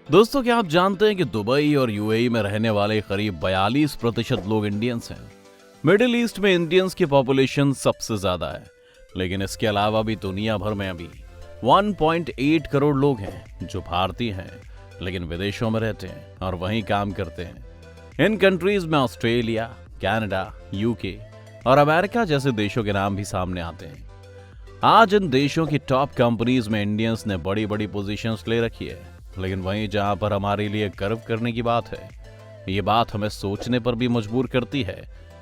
दोस्तों, क्या आप जानते हैं कि दुबई और यूएई में रहने वाले करीब 42% लोग इंडियंस हैं। मिडिल ईस्ट में इंडियंस की पॉपुलेशन सबसे ज्यादा है, लेकिन इसके अलावा भी दुनिया भर में अभी 1.8 करोड़ लोग हैं जो भारतीय हैं लेकिन विदेशों में रहते हैं और वहीं काम करते हैं। इन कंट्रीज में ऑस्ट्रेलिया, कनाडा, यूके और अमेरिका जैसे देशों के नाम भी सामने आते हैं। आज इन देशों की टॉप कंपनीज में इंडियंस ने बड़ी बड़ी पोजीशंस ले रखी है, लेकिन वहीं जहां पर हमारे लिए गर्व करने की बात है, ये बात हमें सोचने पर भी मजबूर करती है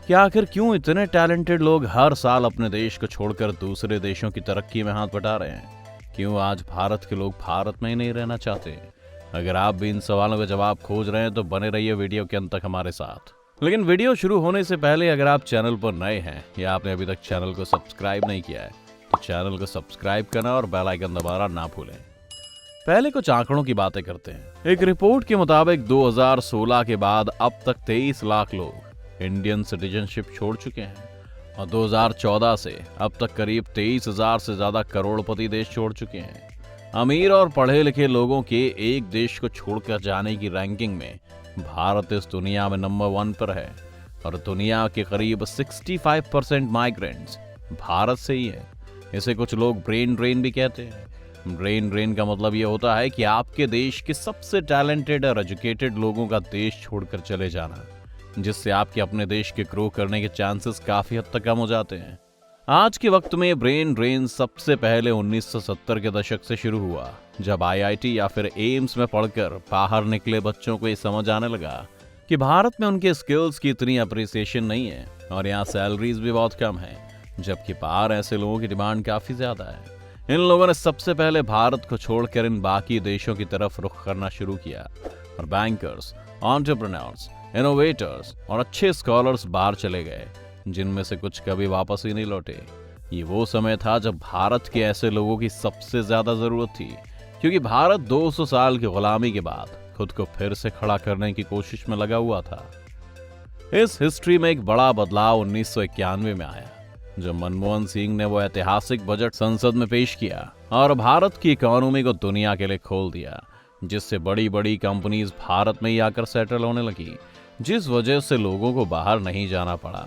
कि आखिर क्यों इतने टैलेंटेड लोग हर साल अपने देश को छोड़कर दूसरे देशों की तरक्की में हाथ बटा रहे हैं। क्यों आज भारत के लोग भारत में ही नहीं रहना चाहते? अगर आप भी इन सवालों का जवाब खोज रहे हैं तो बने रहिए वीडियो के अंत तक हमारे साथ। लेकिन वीडियो शुरू होने से पहले अगर आप चैनल पर नए हैं या आपने अभी तक चैनल को सब्सक्राइब नहीं किया है तो चैनल को सब्सक्राइब करना और बेल आइकन दबाना ना भूलें। पहले कुछ आंकड़ों की बातें करते हैं। एक रिपोर्ट के मुताबिक 2016 के बाद अब तक 23 लाख लोग इंडियन सिटीजनशिप छोड़ चुके हैं और 2014 से अब तक करीब 23,000 से ज्यादा करोड़पति देश छोड़ चुके हैं। अमीर और पढ़े लिखे लोगों के एक देश को छोड़कर जाने की रैंकिंग में भारत इस दुनिया में नंबर 1 पर है और दुनिया के करीब 65% माइग्रेंट्स भारत से ही है। इसे कुछ लोग ब्रेन ड्रेन भी कहते हैं। ब्रेन ड्रेन का मतलब ये होता है कि आपके देश के सबसे टैलेंटेड और एजुकेटेड लोगों का देश छोड़कर चले जाना, जिससे आपके अपने देश के ग्रो करने के चांसेस काफी हद तक कम हो जाते हैं। आज के वक्त में ब्रेन ड्रेन सबसे पहले 1970 के दशक से शुरू हुआ, जब आईआईटी या फिर एम्स में पढ़कर बाहर निकले बच्चों को ये समझ आने लगा कि भारत में उनके स्किल्स की इतनी अप्रिसिएशन नहीं है और यहाँ सैलरीज भी बहुत कम है, जबकि बाहर ऐसे लोगों की डिमांड काफी ज्यादा है। इन लोगों ने सबसे पहले भारत को छोड़कर इन बाकी देशों की तरफ रुख करना शुरू किया और बैंकर्स, एंटरप्रेन्योर्स, इनोवेटर्स और अच्छे स्कॉलर्स बाहर चले गए, जिनमें से कुछ कभी वापस ही नहीं लौटे। ये वो समय था जब भारत के ऐसे लोगों की सबसे ज्यादा जरूरत थी, क्योंकि भारत 200 साल की गुलामी के बाद खुद को फिर से खड़ा करने की कोशिश में लगा हुआ था। इस हिस्ट्री में एक बड़ा बदलाव 1991 में आया, जब मनमोहन सिंह ने वो ऐतिहासिक बजट संसद में पेश किया और भारत की इकोनॉमी को दुनिया के लिए खोल दिया, जिससे बड़ी बड़ी कंपनीज भारत में ही आकर सेटल होने लगी, जिस वजह से लोगों को बाहर नहीं जाना पड़ा।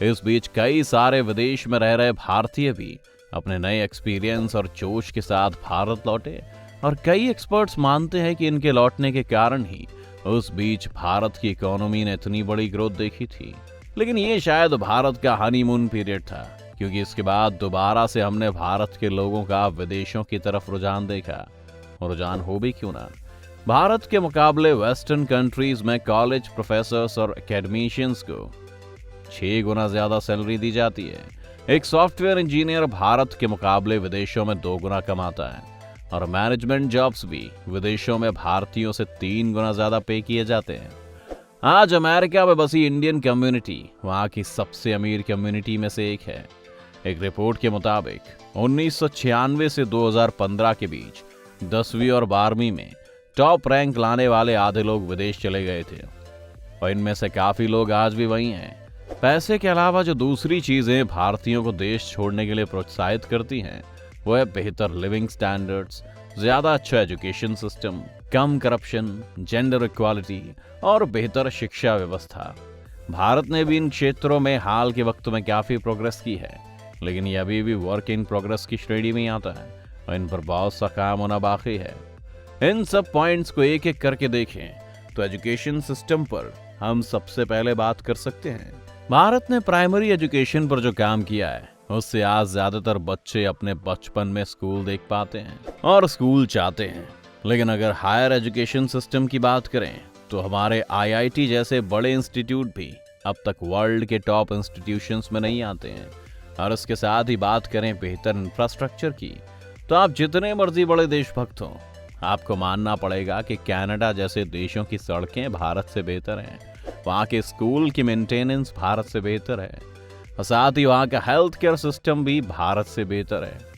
इस बीच कई सारे विदेश में रह रहे भारतीय भी अपने नए एक्सपीरियंस और जोश के साथ भारत लौटे और कई एक्सपर्ट्स मानते हैं कि इनके लौटने के कारण ही उस बीच भारत की इकोनॉमी ने इतनी बड़ी ग्रोथ देखी थी। लेकिन ये शायद भारत का हनीमून पीरियड था, क्योंकि इसके बाद दोबारा से हमने भारत के लोगों का विदेशों की तरफ रुझान देखा। और रुझान हो भी क्यों ना, भारत के मुकाबले वेस्टर्न कंट्रीज में कॉलेज प्रोफेसर्स और एकेडमिशियंस को 6 गुना ज्यादा सैलरी दी जाती है। एक सॉफ्टवेयर इंजीनियर भारत के मुकाबले विदेशों में 2 गुना कमाता है और मैनेजमेंट जॉब्स भी विदेशों में भारतीयों से 3 गुना ज्यादा पे किए जाते हैं। आज अमेरिका में बसी इंडियन कम्युनिटी वहां की सबसे अमीर कम्युनिटी में से एक है। एक रिपोर्ट के मुताबिक 1996 से 2015 के बीच 10वीं और 12वीं में टॉप रैंक लाने वाले आधे लोग विदेश चले गए थे और इनमें से काफी लोग आज भी वहीं हैं। पैसे के अलावा जो दूसरी चीजें भारतीयों को देश छोड़ने के लिए प्रोत्साहित करती हैं, वो है बेहतर लिविंग स्टैंडर्ड्स, ज्यादा अच्छा एजुकेशन सिस्टम, कम करप्शन, जेंडर इक्वालिटी और बेहतर शिक्षा व्यवस्था। भारत ने भी इन क्षेत्रों में हाल के वक्त में काफी प्रोग्रेस की है, लेकिन ये अभी भी वर्क इन प्रोग्रेस की श्रेणी में आता है और इन पर बहुत सा काम होना बाकी है। इन सब पॉइंट्स को एक एक करके देखें तो एजुकेशन सिस्टम पर हम सबसे पहले बात कर सकते हैं। भारत ने प्राइमरी एजुकेशन पर जो काम किया है, उससे आज ज्यादातर बच्चे अपने बचपन में स्कूल देख पाते हैं और स्कूल चाहते हैं। लेकिन अगर हायर एजुकेशन सिस्टम की बात करें तो हमारे आईआईटी जैसे बड़े इंस्टीट्यूट भी अब तक वर्ल्ड के टॉप इंस्टीट्यूशंस में नहीं आते हैं। और इसके साथ ही बात करें बेहतर इंफ्रास्ट्रक्चर की, तो आप जितने मर्जी बड़े देशभक्त हों, आपको मानना पड़ेगा कि कनाडा जैसे देशों की सड़कें भारत से बेहतर हैं, वहाँ के स्कूल की मेंटेनेंस भारत से बेहतर है और साथ ही वहाँ का हेल्थ केयर सिस्टम भी भारत से बेहतर है।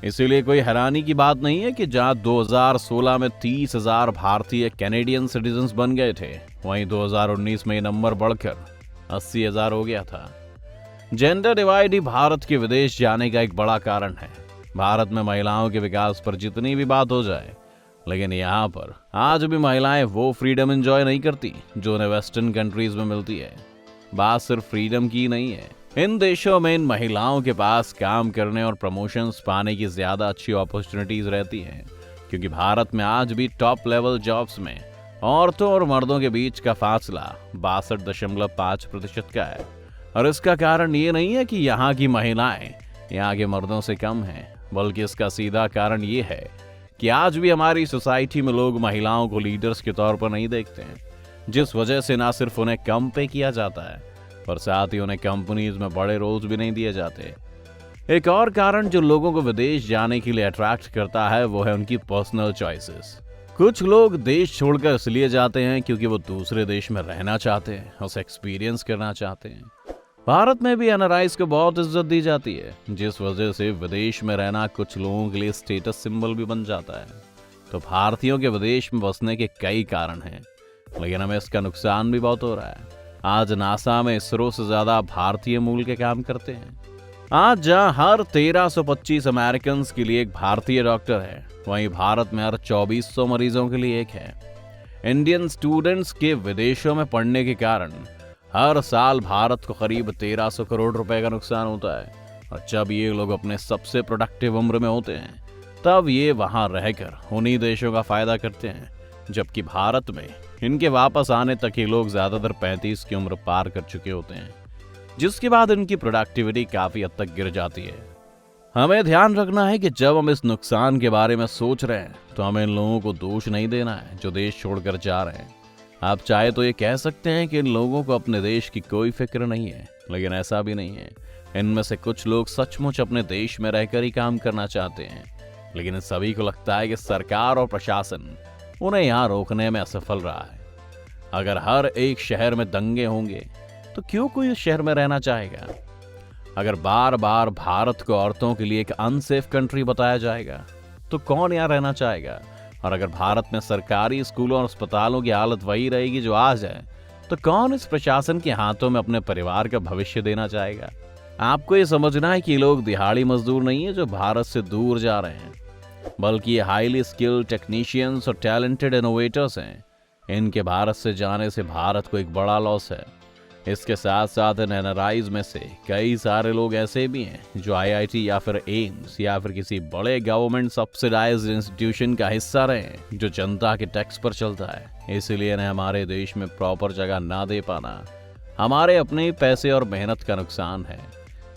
इसीलिए कोई हैरानी की बात नहीं है कि जहां 2016 में 30,000 भारतीय कैनेडियन सिटीजन्स बन गए थे, वहीं 2019 में ये नंबर बढ़कर 80,000 हो गया था। जेंडर डिवाइड ही भारत के विदेश जाने का एक बड़ा कारण है। भारत में महिलाओं के विकास पर जितनी भी बात हो जाए, लेकिन यहाँ पर आज भी महिलाएं वो फ्रीडम एंजॉय नहीं करती जो उन्हें वेस्टर्न कंट्रीज में मिलती है। बात सिर्फ फ्रीडम की नहीं है, इन देशों में इन महिलाओं के पास काम करने और प्रमोशंस पाने की ज्यादा अच्छी अपॉर्चुनिटीज रहती हैं, क्योंकि भारत में आज भी टॉप लेवल जॉब्स में औरतों और मर्दों के बीच का फासला 62.5% का है। और इसका कारण ये नहीं है कि यहाँ की महिलाएं यहाँ के मर्दों से कम हैं, बल्कि इसका सीधा कारण ये है कि आज भी हमारी सोसाइटी में लोग महिलाओं को लीडर्स के तौर पर नहीं देखते हैं, जिस वजह से ना सिर्फ उन्हें कम पे किया जाता है पर साथ ही उन्हें कंपनीज में बड़े रोल्स भी नहीं दिए जाते। एक और कारण जो लोगों को विदेश जाने के लिए अट्रैक्ट करता है वो है उनकी पर्सनल चॉइसेस। कुछ लोग देश छोड़कर इसलिए जाते हैं क्योंकि वो दूसरे देश में रहना चाहते हैं, उसे एक्सपीरियंस करना चाहते हैं। भारत में भी एनआरआईज को बहुत इज्जत दी जाती है, जिस वजह से विदेश में रहना कुछ लोगों के लिए स्टेटस सिंबल भी बन जाता है। तो भारतीयों के विदेश में बसने के कई कारण हैं, लेकिन हमें इसका नुकसान भी बहुत हो रहा है। आज नासा में इसरो से ज्यादा भारतीय मूल के काम करते हैं। आज जहां हर 1325 अमेरिकन के लिए एक भारतीय डॉक्टर है, वहीं भारत में हर 2400 मरीजों के लिए एक है। इंडियन स्टूडेंट्स के विदेशों में पढ़ने के कारण हर साल भारत को करीब 1300 करोड़ रुपए का नुकसान होता है। और जब ये लोग अपने सबसे प्रोडक्टिव उम्र में होते हैं, तब ये वहां रहकर उन्हीं देशों का फायदा करते हैं, जबकि भारत में इनके वापस आने तक ये लोग ज्यादातर 35 की उम्र पार कर चुके होते हैं, जिसके बाद इनकी प्रोडक्टिविटी काफी हद तक गिर जाती है। हमें ध्यान रखना है कि जब हम इस नुकसान के बारे में सोच रहे हैं तो हमें इन लोगों को दोष नहीं देना है जो देश छोड़कर जा रहे हैं। आप चाहे तो ये कह सकते हैं कि इन लोगों को अपने देश की कोई फिक्र नहीं है, लेकिन ऐसा भी नहीं है। इनमें से कुछ लोग सचमुच अपने देश में रहकर ही काम करना चाहते हैं, लेकिन सभी को लगता है कि सरकार और प्रशासन उन्हें यहाँ रोकने में असफल रहा है। अगर हर एक शहर में दंगे होंगे तो क्यों कोई उस शहर में रहना चाहेगा? अगर बार बार भारत को औरतों के लिए एक अनसेफ कंट्री बताया जाएगा तो कौन यहाँ रहना चाहेगा? और अगर भारत में सरकारी स्कूलों और अस्पतालों की हालत वही रहेगी जो आज है, तो कौन इस प्रशासन के हाथों में अपने परिवार का भविष्य देना चाहेगा? आपको ये समझना है कि लोग दिहाड़ी मजदूर नहीं है जो भारत से दूर जा रहे हैं, बल्कि ये हाईली स्किल्ड टेक्नीशियंस और टैलेंटेड इनोवेटर्स हैं। इनके भारत से जाने से भारत को एक बड़ा लॉस है। इसके साथ साथ इन एनआरआईज में से कई सारे लोग ऐसे भी हैं जो आईआईटी या फिर एम्स या फिर किसी बड़े गवर्नमेंट सब्सिडाइज्ड इंस्टीट्यूशन का हिस्सा रहे हैं, जो जनता के टैक्स पर चलता है। इसलिए इन्हें हमारे देश में प्रॉपर जगह ना दे पाना हमारे अपने पैसे और मेहनत का नुकसान है।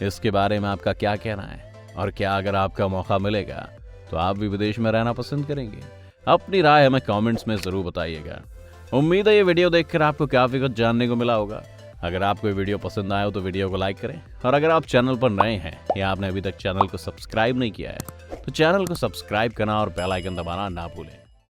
इसके बारे में आपका क्या कहना है? और क्या अगर आपका मौका मिलेगा तो आप भी विदेश में रहना पसंद करेंगे? अपनी राय हमें कमेंट्स में जरूर बताइएगा। उम्मीद है ये वीडियो देखकर आपको काफी कुछ जानने को मिला होगा। अगर आपको ये वीडियो पसंद आया हो तो वीडियो को लाइक करें, और अगर आप चैनल पर नए हैं या आपने अभी तक चैनल को सब्सक्राइब नहीं किया है तो चैनल को सब्सक्राइब करना और बेल आइकन दबाना ना भूलें।